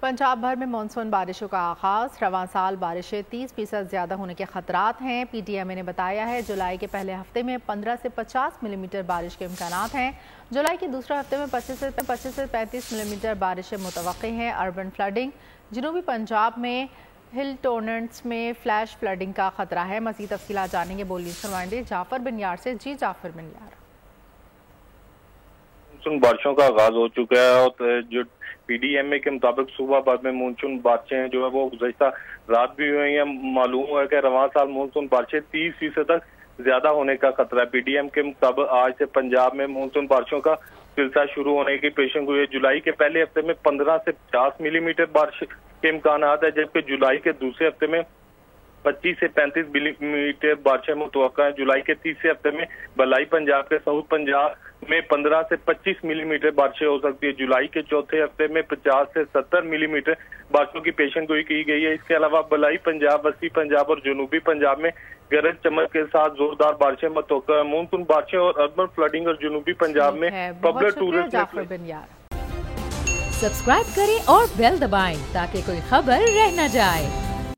पंजाब भर में मानसून बारिशों का आगाज। रवां साल बारिशें 30% ज़्यादा होने के खतरात हैं। PTMA ने बताया है जुलाई के पहले हफ्ते में 15 से 50 मिलीमीटर बारिश के इम्कानात हैं। जुलाई के दूसरे हफ्ते में 25 से 35 मिलीमीटर बारिशें मुतवक्की हैं। Urban flooding. जनूबी पंजाब में हिल टोर्नेंट्स में फ्लैश फ्लडिंग का खतरा है। मज़ीद तफसीलात जानेंगे बोली नुमाइंदे जाफर बिन यार से। जी जाफर बिन यार, मानसून बारिशों का आगाज हो चुका है और जो PDMA के मुताबिक सुबह भर में मानसून बारिशें जो है वो गुज़श्ता रात भी हुई हैं। मालूम हुआ है कि रवां साल मानसून बारिशें 30% तक ज्यादा होने का खतरा है। PDM के मुताबिक आज से पंजाब में मानसून बारिशों का सिलसिला शुरू होने की पेशन गोई है। जुलाई के पहले हफ्ते में 15 से 50 मिलीमीटर बारिश के इम्कान है, जबकि जुलाई के दूसरे हफ्ते में 25 से 35 मिलीमीटर बारिशें मुतवक्का है। जुलाई के तीसरे हफ्ते में बलाई पंजाब के साउथ पंजाब में 15 से 25 मिलीमीटर बारिशें हो सकती है। जुलाई के चौथे हफ्ते में 50 से 70 मिलीमीटर बारिशों की पेशन गोई की गई है। इसके अलावा बलाई पंजाब, वसी पंजाब और जनूबी पंजाब में गरज चमक के साथ जोरदार बारिशें मुतवक्का है। मानसून बारिशें और अर्बन फ्लडिंग और जनूबी पंजाब में पब्लिक टूरिज्म। सब्सक्राइब करें और बेल दबाएं ताकि कोई खबर रह न जाए।